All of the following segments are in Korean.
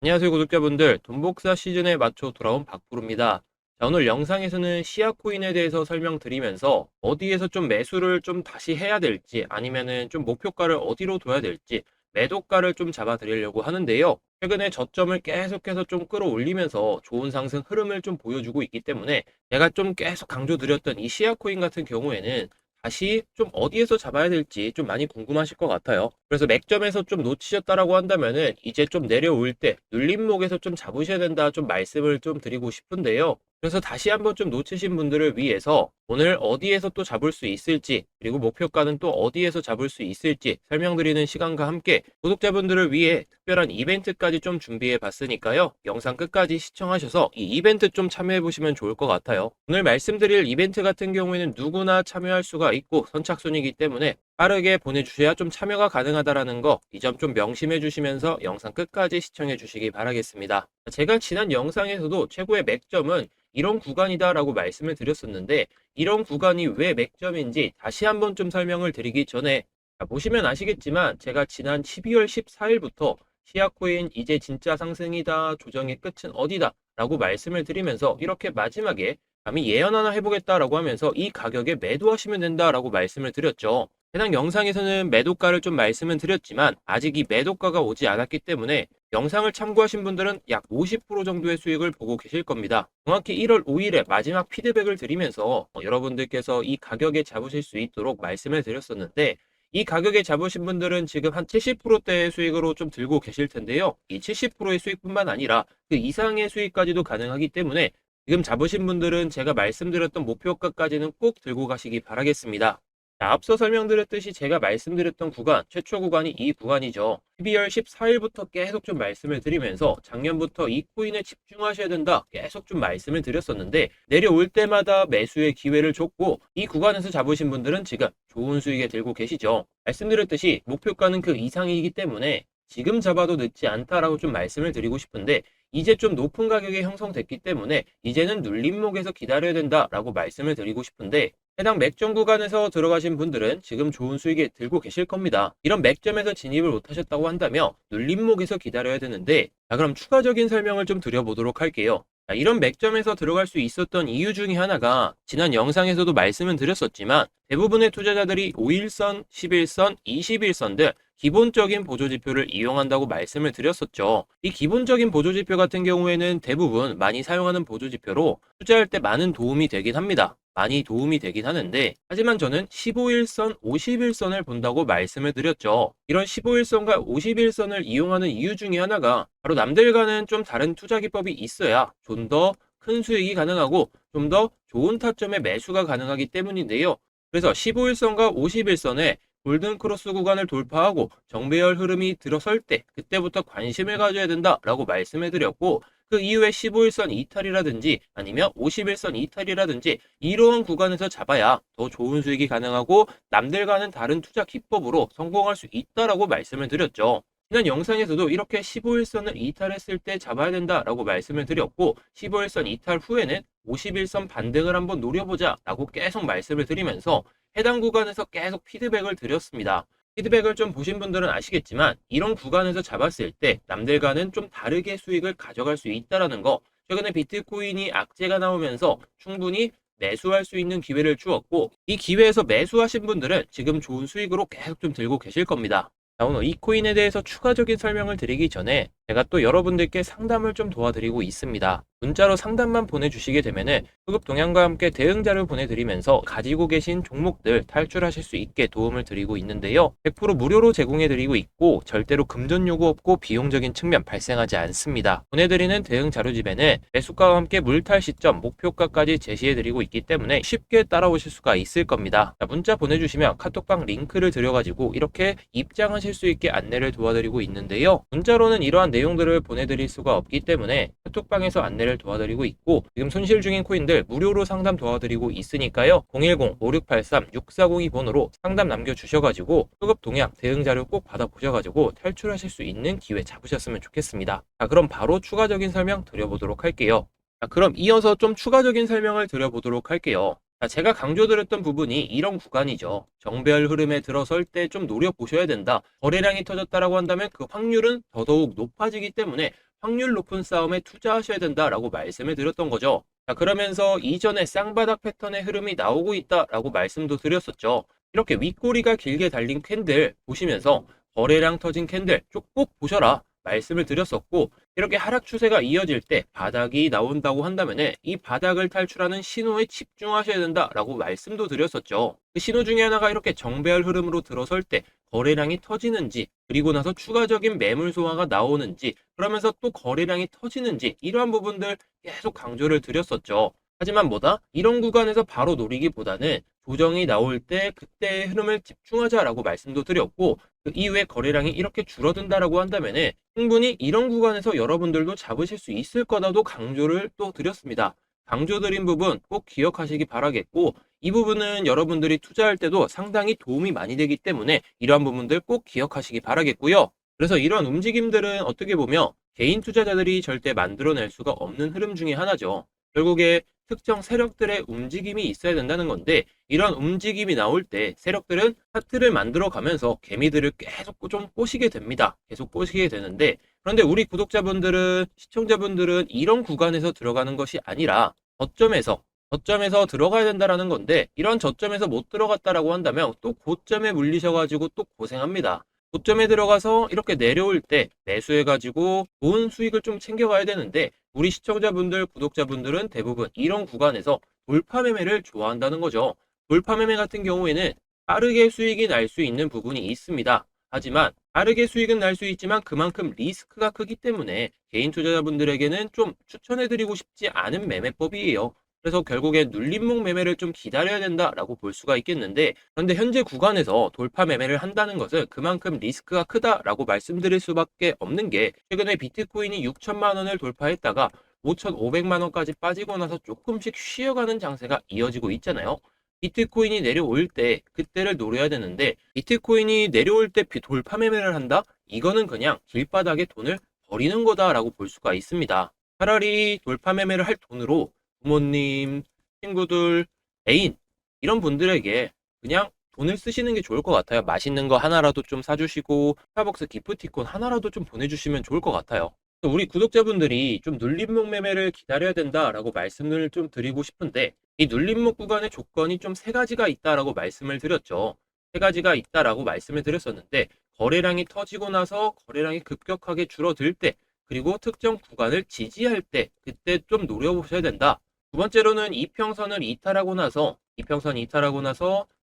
안녕하세요 구독자분들, 돈복사 시즌에 맞춰 돌아온 박프로입니다. 자, 오늘 영상에서는 시아코인에 대해서 설명드리면서 어디에서 좀 매수를 좀 다시 해야 될지, 아니면은 좀 목표가를 어디로 둬야 될지, 매도가를 좀 잡아 드리려고 하는데요. 최근에 저점을 계속해서 좀 끌어올리면서 좋은 상승 흐름을 좀 보여주고 있기 때문에 제가 좀 계속 강조드렸던 이 시아코인 같은 경우에는 다시 좀 어디에서 잡아야 될지 좀 많이 궁금하실 것 같아요. 그래서 맥점에서 좀 놓치셨다라고 한다면은 이제 좀 내려올 때 눌림목에서 좀 잡으셔야 된다, 좀 말씀을 좀 드리고 싶은데요. 그래서 다시 한번 좀 놓치신 분들을 위해서 오늘 어디에서 또 잡을 수 있을지, 그리고 목표가는 또 어디에서 잡을 수 있을지 설명드리는 시간과 함께 구독자분들을 위해 특별한 이벤트까지 좀 준비해 봤으니까요. 영상 끝까지 시청하셔서 이 이벤트 좀 참여해 보시면 좋을 것 같아요. 오늘 말씀드릴 이벤트 같은 경우에는 누구나 참여할 수가 있고 선착순이기 때문에 빠르게 보내주셔야 좀 참여가 가능하다라는 거, 이 점 좀 명심해 주시면서 영상 끝까지 시청해 주시기 바라겠습니다. 제가 지난 영상에서도 최고의 맥점은 이런 구간이다라고 말씀을 드렸었는데, 이런 구간이 왜 맥점인지 다시 한번 좀 설명을 드리기 전에, 보시면 아시겠지만 제가 지난 12월 14일부터 시아코인 이제 진짜 상승이다, 조정의 끝은 어디다 라고 말씀을 드리면서 이렇게 마지막에 감히 예언 하나 해보겠다라고 하면서 이 가격에 매도하시면 된다라고 말씀을 드렸죠. 해당 영상에서는 매도가를 좀 말씀을 드렸지만 아직 이 매도가가 오지 않았기 때문에 영상을 참고하신 분들은 약 50% 정도의 수익을 보고 계실 겁니다. 정확히 1월 5일에 마지막 피드백을 드리면서 여러분들께서 이 가격에 잡으실 수 있도록 말씀을 드렸었는데, 이 가격에 잡으신 분들은 지금 한 70%대의 수익으로 좀 들고 계실 텐데요. 이 70%의 수익뿐만 아니라 그 이상의 수익까지도 가능하기 때문에 지금 잡으신 분들은 제가 말씀드렸던 목표가까지는 꼭 들고 가시기 바라겠습니다. 자, 앞서 설명드렸듯이 제가 말씀드렸던 구간, 최초 구간이 이 구간이죠. 12월 14일부터 계속 좀 말씀을 드리면서 작년부터 이 코인에 집중하셔야 된다 계속 좀 말씀을 드렸었는데, 내려올 때마다 매수의 기회를 줬고 이 구간에서 잡으신 분들은 지금 좋은 수익에 들고 계시죠. 말씀드렸듯이 목표가는 그 이상이기 때문에 지금 잡아도 늦지 않다라고 좀 말씀을 드리고 싶은데, 이제 좀 높은 가격이 형성됐기 때문에 이제는 눌림목에서 기다려야 된다라고 말씀을 드리고 싶은데, 해당 맥점 구간에서 들어가신 분들은 지금 좋은 수익에 들고 계실 겁니다. 이런 맥점에서 진입을 못하셨다고 한다면 눌림목에서 기다려야 되는데, 자, 그럼 추가적인 설명을 좀 드려보도록 할게요. 자, 이런 맥점에서 들어갈 수 있었던 이유 중에 하나가 지난 영상에서도 말씀을 드렸었지만 대부분의 투자자들이 5일선, 11선, 21선 등 기본적인 보조지표를 이용한다고 말씀을 드렸었죠. 이 기본적인 보조지표 같은 경우에는 대부분 많이 사용하는 보조지표로 투자할 때 많은 도움이 되긴 합니다. 많이 도움이 되긴 하는데, 하지만 저는 15일선, 51선을 본다고 말씀을 드렸죠. 이런 15일선과 51선을 이용하는 이유 중에 하나가 바로 남들과는 좀 다른 투자 기법이 있어야 좀 더 큰 수익이 가능하고 좀 더 좋은 타점의 매수가 가능하기 때문인데요. 그래서 15일선과 51선에 골든크로스 구간을 돌파하고 정배열 흐름이 들어설 때 그때부터 관심을 가져야 된다라고 말씀해 드렸고, 그 이후에 15일선 이탈이라든지 아니면 51선 이탈이라든지 이러한 구간에서 잡아야 더 좋은 수익이 가능하고 남들과는 다른 투자 기법으로 성공할 수 있다라고 말씀을 드렸죠. 지난 영상에서도 이렇게 15일선을 이탈했을 때 잡아야 된다라고 말씀을 드렸고, 15일선 이탈 후에는 51선 반등을 한번 노려보자 라고 계속 말씀을 드리면서 해당 구간에서 계속 피드백을 드렸습니다. 피드백을 좀 보신 분들은 아시겠지만 이런 구간에서 잡았을 때 남들과는 좀 다르게 수익을 가져갈 수 있다는 거, 최근에 비트코인이 악재가 나오면서 충분히 매수할 수 있는 기회를 주었고, 이 기회에서 매수하신 분들은 지금 좋은 수익으로 계속 좀 들고 계실 겁니다. 자, 오늘 이 코인에 대해서 추가적인 설명을 드리기 전에 제가 또 여러분들께 상담을 좀 도와드리고 있습니다. 문자로 상담만 보내주시게 되면은 수급 동향과 함께 대응 자료 보내드리면서 가지고 계신 종목들 탈출하실 수 있게 도움을 드리고 있는데요. 100% 무료로 제공해드리고 있고 절대로 금전 요구 없고 비용적인 측면 발생하지 않습니다. 보내드리는 대응 자료집에는 매수가와 함께 물탈 시점, 목표가까지 제시해드리고 있기 때문에 쉽게 따라오실 수가 있을 겁니다. 자, 문자 보내주시면 카톡방 링크를 드려가지고 이렇게 입장하실 수 있게 안내를 도와드리고 있는데요. 문자로는 이러한 내용들을 보내드릴 수가 없기 때문에 카톡방에서 안내를 도와드리고 있고, 지금 손실 중인 코인들 무료로 상담 도와드리고 있으니까요. 010-5683-6402 번호로 상담 남겨주셔가지고 수급 동향 대응 자료 꼭 받아보셔가지고 탈출하실 수 있는 기회 잡으셨으면 좋겠습니다. 자, 그럼 바로 추가적인 설명 드려보도록 할게요. 자, 그럼 이어서 좀 추가적인 설명을 드려보도록 할게요. 자, 제가 강조드렸던 부분이 이런 구간이죠. 정배열 흐름에 들어설 때 좀 노려보셔야 된다. 거래량이 터졌다라고 한다면 그 확률은 더더욱 높아지기 때문에 확률 높은 싸움에 투자하셔야 된다라고 말씀을 드렸던 거죠. 자, 그러면서 이전에 쌍바닥 패턴의 흐름이 나오고 있다라고 말씀도 드렸었죠. 이렇게 윗꼬리가 길게 달린 캔들 보시면서 거래량 터진 캔들 쭉 꼭 보셔라 말씀을 드렸었고, 이렇게 하락 추세가 이어질 때 바닥이 나온다고 한다면 이 바닥을 탈출하는 신호에 집중하셔야 된다라고 말씀도 드렸었죠. 그 신호 중에 하나가 이렇게 정배열 흐름으로 들어설 때 거래량이 터지는지, 그리고 나서 추가적인 매물 소화가 나오는지, 그러면서 또 거래량이 터지는지, 이러한 부분들 계속 강조를 드렸었죠. 하지만 뭐다? 이런 구간에서 바로 노리기보다는 조정이 나올 때 그때의 흐름을 집중하자라고 말씀도 드렸고, 그 이후에 거래량이 이렇게 줄어든다라고 한다면 충분히 이런 구간에서 여러분들도 잡으실 수 있을 거다도 강조를 또 드렸습니다. 강조드린 부분 꼭 기억하시기 바라겠고, 이 부분은 여러분들이 투자할 때도 상당히 도움이 많이 되기 때문에 이러한 부분들 꼭 기억하시기 바라겠고요. 그래서 이런 움직임들은 어떻게 보면 개인 투자자들이 절대 만들어낼 수가 없는 흐름 중에 하나죠. 결국에 특정 세력들의 움직임이 있어야 된다는 건데, 이런 움직임이 나올 때 세력들은 차트를 만들어 가면서 개미들을 계속 좀 꼬시게 됩니다. 계속 꼬시게 되는데, 그런데 우리 구독자분들은, 시청자분들은 이런 구간에서 들어가는 것이 아니라 저점에서 들어가야 된다라는 건데, 이런 저점에서 못 들어갔다라고 한다면 또 고점에 물리셔가지고 또 고생합니다. 고점에 들어가서 이렇게 내려올 때 매수해가지고 좋은 수익을 좀 챙겨가야 되는데, 우리 시청자분들, 구독자분들은 대부분 이런 구간에서 돌파 매매를 좋아한다는 거죠. 돌파 매매 같은 경우에는 빠르게 수익이 날 수 있는 부분이 있습니다. 하지만 빠르게 수익은 날 수 있지만 그만큼 리스크가 크기 때문에 개인 투자자분들에게는 좀 추천해드리고 싶지 않은 매매법이에요. 그래서 결국에 눌림목 매매를 좀 기다려야 된다라고 볼 수가 있겠는데, 그런데 현재 구간에서 돌파 매매를 한다는 것은 그만큼 리스크가 크다라고 말씀드릴 수밖에 없는 게, 최근에 비트코인이 6천만 원을 돌파했다가 5,500만 원까지 빠지고 나서 조금씩 쉬어가는 장세가 이어지고 있잖아요. 비트코인이 내려올 때 그때를 노려야 되는데, 비트코인이 내려올 때 돌파 매매를 한다? 이거는 그냥 길바닥에 돈을 버리는 거다라고 볼 수가 있습니다. 차라리 돌파 매매를 할 돈으로 부모님, 친구들, 애인 이런 분들에게 그냥 돈을 쓰시는 게 좋을 것 같아요. 맛있는 거 하나라도 좀 사주시고 스타벅스 기프티콘 하나라도 좀 보내주시면 좋을 것 같아요. 우리 구독자분들이 좀 눌림목 매매를 기다려야 된다라고 말씀을 좀 드리고 싶은데, 이 눌림목 구간의 조건이 좀 세 가지가 있다라고 말씀을 드렸죠. 세 가지가 있다라고 말씀을 드렸었는데, 거래량이 터지고 나서 거래량이 급격하게 줄어들 때, 그리고 특정 구간을 지지할 때, 그때 좀 노려보셔야 된다. 두 번째로는 이평선 이탈하고 나서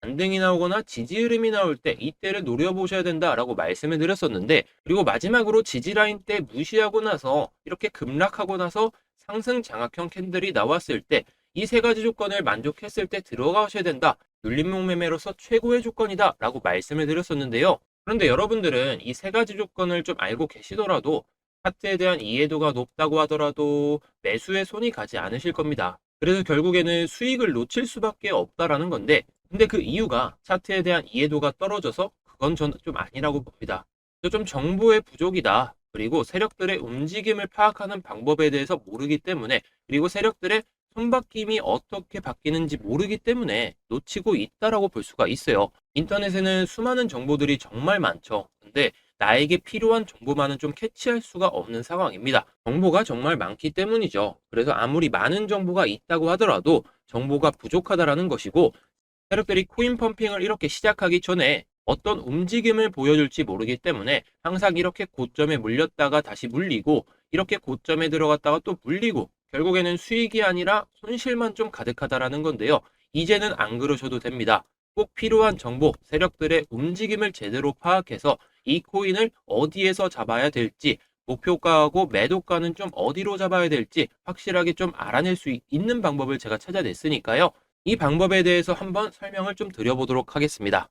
반등이 나오거나 지지 흐름이 나올 때 이때를 노려보셔야 된다라고 말씀을 드렸었는데, 그리고 마지막으로 지지 라인 때 무시하고 나서 이렇게 급락하고 나서 상승 장악형 캔들이 나왔을 때 이 세 가지 조건을 만족했을 때 들어가셔야 된다. 눌림목 매매로서 최고의 조건이다 라고 말씀을 드렸었는데요. 그런데 여러분들은 이 세 가지 조건을 좀 알고 계시더라도, 차트에 대한 이해도가 높다고 하더라도 매수에 손이 가지 않으실 겁니다. 그래서 결국에는 수익을 놓칠 수밖에 없다라는 건데, 근데 그 이유가 차트에 대한 이해도가 떨어져서 그건 저는 좀 아니라고 봅니다. 좀 정보의 부족이다. 그리고 세력들의 움직임을 파악하는 방법에 대해서 모르기 때문에, 그리고 세력들의 손바뀜이 어떻게 바뀌는지 모르기 때문에 놓치고 있다라고 볼 수가 있어요. 인터넷에는 수많은 정보들이 정말 많죠. 근데 나에게 필요한 정보만은 좀 캐치할 수가 없는 상황입니다. 정보가 정말 많기 때문이죠. 그래서 아무리 많은 정보가 있다고 하더라도 정보가 부족하다라는 것이고, 세력들이 코인 펌핑을 이렇게 시작하기 전에 어떤 움직임을 보여줄지 모르기 때문에 항상 이렇게 고점에 물렸다가 다시 물리고, 이렇게 고점에 들어갔다가 또 물리고, 결국에는 수익이 아니라 손실만 좀 가득하다라는 건데요. 이제는 안 그러셔도 됩니다. 꼭 필요한 정보, 세력들의 움직임을 제대로 파악해서 이 코인을 어디에서 잡아야 될지, 목표가하고 매도가는 좀 어디로 잡아야 될지 확실하게 좀 알아낼 수 있는 방법을 제가 찾아냈으니까요. 이 방법에 대해서 한번 설명을 좀 드려보도록 하겠습니다.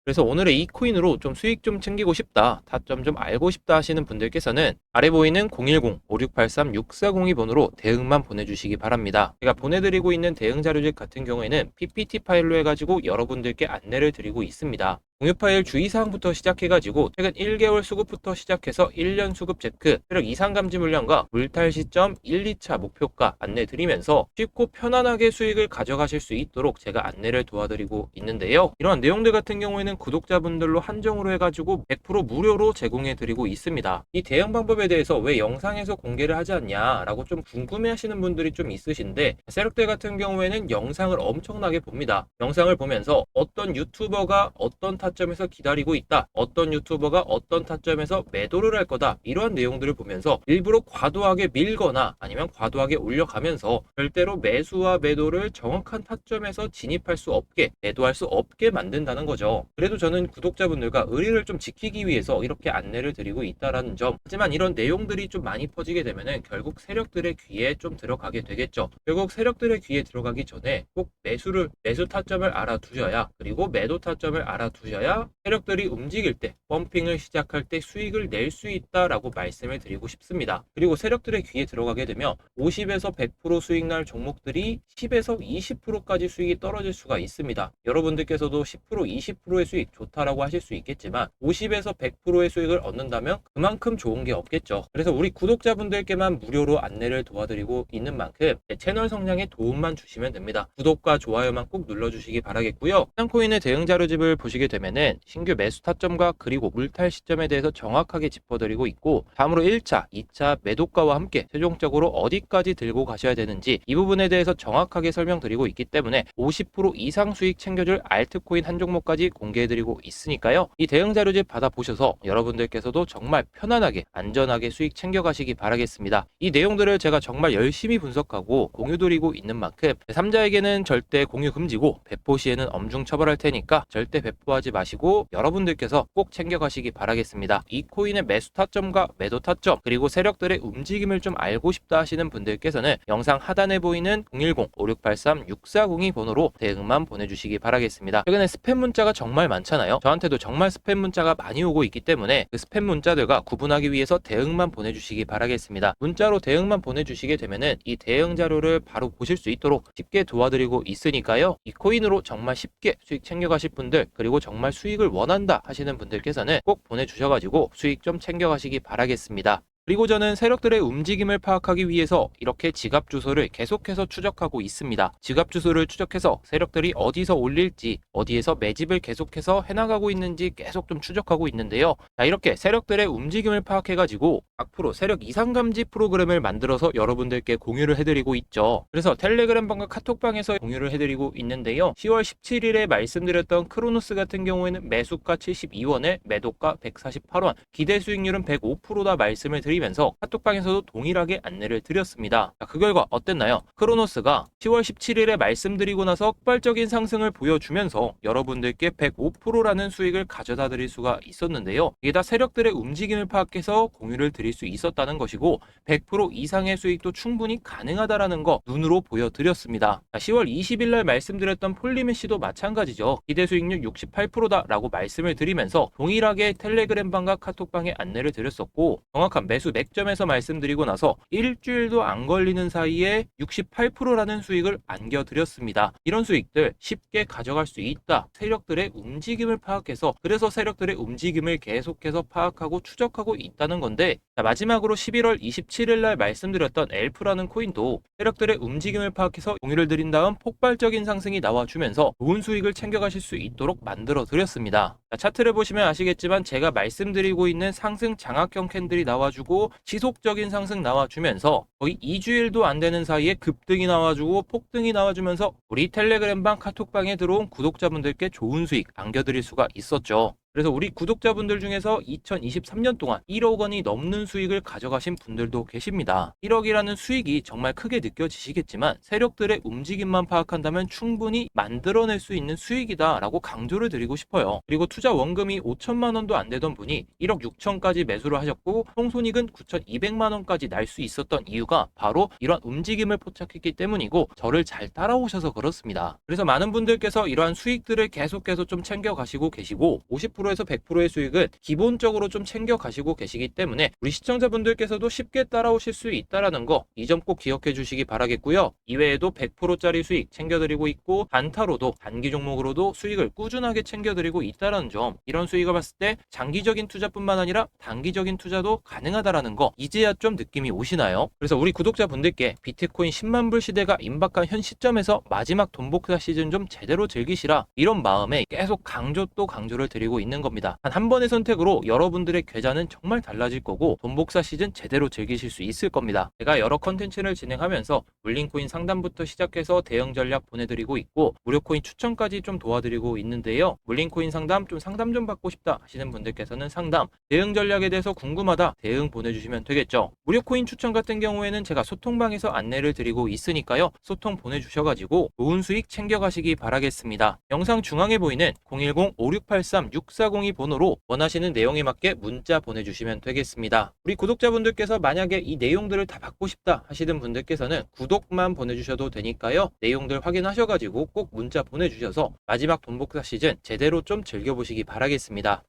그래서 오늘의 이 코인으로 좀 수익 좀 챙기고 싶다, 타점 좀 알고 싶다 하시는 분들께서는 아래 보이는 010-5683-6402번으로 대응만 보내주시기 바랍니다. 제가 보내드리고 있는 대응 자료집 같은 경우에는 PPT 파일로 해가지고 여러분들께 안내를 드리고 있습니다. 공유 파일 주의사항부터 시작해가지고 최근 1개월 수급부터 시작해서 1년 수급 체크, 세력 이상 감지 물량과 물탈 시점 1, 2차 목표가 안내 드리면서 쉽고 편안하게 수익을 가져가실 수 있도록 제가 안내를 도와드리고 있는데요. 이러한 내용들 같은 경우에는 구독자분들로 한정으로 해가지고 100% 무료로 제공해 드리고 있습니다. 이 대응 방법에 타점에 대해서 왜 영상에서 공개를 하지 않냐라고 좀 궁금해하시는 분들이 좀 있으신데, 세력들 같은 경우에는 영상을 엄청나게 봅니다. 영상을 보면서 어떤 유튜버가 어떤 타점에서 기다리고 있다, 어떤 유튜버가 어떤 타점에서 매도를 할 거다, 이러한 내용들을 보면서 일부러 과도하게 밀거나 아니면 과도하게 올려가면서 절대로 매수와 매도를 정확한 타점에서 진입할 수 없게, 매도할 수 없게 만든다는 거죠. 그래도 저는 구독자분들과 의리를 좀 지키기 위해서 이렇게 안내를 드리고 있다라는 점. 하지만 이런 내용들이 좀 많이 퍼지게 되면은 결국 세력들의 귀에 좀 들어가게 되겠죠. 결국 세력들의 귀에 들어가기 전에 꼭 매수 타점을 알아두셔야, 그리고 매도 타점을 알아두셔야 세력들이 움직일 때, 펌핑을 시작할 때 수익을 낼 수 있다라고 말씀을 드리고 싶습니다. 그리고 세력들의 귀에 들어가게 되면 50에서 100% 수익 날 종목들이 10에서 20%까지 수익이 떨어질 수가 있습니다. 여러분들께서도 10% 20%의 수익 좋다라고 하실 수 있겠지만 50에서 100%의 수익을 얻는다면 그만큼 좋은 게 없겠죠. 그래서 우리 구독자분들께만 무료로 안내를 도와드리고 있는 만큼 채널 성장에 도움만 주시면 됩니다. 구독과 좋아요만 꼭 눌러주시기 바라겠고요. 시장코인의 대응 자료집을 보시게 되면은 신규 매수 타점과 그리고 물탈 시점에 대해서 정확하게 짚어드리고 있고, 다음으로 1차, 2차 매도가와 함께 최종적으로 어디까지 들고 가셔야 되는지 이 부분에 대해서 정확하게 설명드리고 있기 때문에 50% 이상 수익 챙겨줄 알트코인 한 종목까지 공개해드리고 있으니까요. 이 대응 자료집 받아보셔서 여러분들께서도 정말 편안하게 안전하게 수익 챙겨가시기 바라겠습니다. 이 내용들을 제가 정말 열심히 분석하고 공유드리고 있는 만큼 제3자에게는 절대 공유 금지고 배포 시에는 엄중 처벌할 테니까 절대 배포하지 마시고 여러분들께서 꼭 챙겨가시기 바라겠습니다. 이 코인의 매수 타점과 매도 타점, 그리고 세력들의 움직임을 좀 알고 싶다 하시는 분들께서는 영상 하단에 보이는 010-5683-6402 번호로 대응만 보내주시기 바라겠습니다. 최근에 스팸 문자가 정말 많잖아요. 저한테도 정말 스팸 문자가 많이 오고 있기 때문에 그 스팸 문자들과 구분하기 위해서 대응만 보내주시기 바라겠습니다. 문자로 대응만 보내주시게 되면은 이 대응 자료를 바로 보실 수 있도록 쉽게 도와드리고 있으니까요. 이 코인으로 정말 쉽게 수익 챙겨가실 분들, 그리고 정말 수익을 원한다 하시는 분들께서는 꼭 보내주셔가지고 수익 좀 챙겨가시기 바라겠습니다. 그리고 저는 세력들의 움직임을 파악하기 위해서 이렇게 지갑 주소를 계속해서 추적하고 있습니다. 지갑 주소를 추적해서 세력들이 어디서 올릴지, 어디에서 매집을 계속해서 해나가고 있는지 계속 좀 추적하고 있는데요. 자, 이렇게 세력들의 움직임을 파악해가지고 앞으로 세력 이상 감지 프로그램을 만들어서 여러분들께 공유를 해드리고 있죠. 그래서 텔레그램방과 카톡방에서 공유를 해드리고 있는데요. 10월 17일에 말씀드렸던 크로노스 같은 경우에는 매수가 72원에 매도가 148원, 기대 수익률은 105%다 말씀을 드리면서 카톡방에서도 동일하게 안내를 드렸습니다. 자, 그 결과 어땠나요? 크로노스가 10월 17일에 말씀드리고 나서 폭발적인 상승을 보여주면서 여러분들께 105%라는 수익을 가져다 드릴 수가 있었는데요. 이게 다 세력들의 움직임을 파악해서 공유를 드릴 수 있었다는 것이고, 100% 이상의 수익도 충분히 가능하다라는 거 눈으로 보여드렸습니다. 자, 10월 20일 날 말씀드렸던 폴리메시도 마찬가지죠. 기대 수익률 68%다 라고 말씀을 드리면서 동일하게 텔레그램방과 카톡방에 안내를 드렸었고, 정확한 매수 맥점에서 말씀드리고 나서 일주일도 안 걸리는 사이에 68%라는 수익을 안겨드렸습니다. 이런 수익들 쉽게 가져갈 수 있다. 세력들의 움직임을 파악해서, 그래서 세력들의 움직임을 계속해서 파악하고 추적하고 있다는 건데, 자, 마지막으로 11월 27일 날 말씀드렸던 엘프라는 코인도 세력들의 움직임을 파악해서 공유를 드린 다음 폭발적인 상승이 나와주면서 좋은 수익을 챙겨가실 수 있도록 만들어 드렸습니다. 자, 차트를 보시면 아시겠지만 제가 말씀드리고 있는 상승 장악형 캔들이 나와주고 지속적인 상승 나와주면서 거의 2주일도 안 되는 사이에 급등이 나와주고 폭등이 나와주면서 우리 텔레그램방 카톡방에 들어온 구독자분들께 좋은 수익 안겨드릴 수가 있었죠. 그래서 우리 구독자분들 중에서 2023년 동안 1억 원이 넘는 수익을 가져가신 분들도 계십니다. 1억이라는 수익이 정말 크게 느껴지시겠지만 세력들의 움직임만 파악한다면 충분히 만들어낼 수 있는 수익이다 라고 강조를 드리고 싶어요. 그리고 투자 원금이 5천만 원도 안 되던 분이 1억 6천까지 매수를 하셨고 총손익은 9,200만 원까지 날 수 있었던 이유가 바로 이러한 움직임을 포착했기 때문이고, 저를 잘 따라오셔서 그렇습니다. 그래서 많은 분들께서 이러한 수익들을 계속해서 좀 챙겨가시고 계시고, 50%에서 100%의 수익은 기본적으로 좀 챙겨 가시고 계시기 때문에 우리 시청자분들께서도 쉽게 따라오실 수 있다라는 거, 이 점 꼭 기억해 주시기 바라겠고요. 이외에도 100%짜리 수익 챙겨드리고 있고, 단타로도 단기 종목으로도 수익을 꾸준하게 챙겨드리고 있다라는 점, 이런 수익을 봤을 때 장기적인 투자뿐만 아니라 단기적인 투자도 가능하다라는 거 이제야 좀 느낌이 오시나요? 그래서 우리 구독자분들께 비트코인 10만 불 시대가 임박한 현 시점에서 마지막 돈복사 시즌 좀 제대로 즐기시라, 이런 마음에 계속 강조 또 강조를 드리고 있는 있는 겁니다. 단 한 번의 선택으로 여러분들의 계좌는 정말 달라질 거고 돈복사 시즌 제대로 즐기실 수 있을 겁니다. 제가 여러 컨텐츠를 진행하면서 물린코인 상담부터 시작해서 대응 전략 보내드리고 있고 무료 코인 추천까지 좀 도와드리고 있는데요. 물린코인 상담 좀 받고 싶다 하시는 분들께서는 상담, 대응 전략에 대해서 궁금하다 대응 보내주시면 되겠죠. 무료 코인 추천 같은 경우에는 제가 소통방에서 안내를 드리고 있으니까요. 소통 보내주셔가지고 좋은 수익 챙겨가시기 바라겠습니다. 영상 중앙에 보이는 010-5683-6402 번호로 원하시는 내용에 맞게 문자 보내주시면 되겠습니다. 우리 구독자분들께서 만약에 이 내용들을 다 받고 싶다 하시는 분들께서는 구독만 보내주셔도 되니까요. 내용들 확인하셔가지고 꼭 문자 보내주셔서 마지막 돈복사 시즌 제대로 좀 즐겨보시기 바라겠습니다.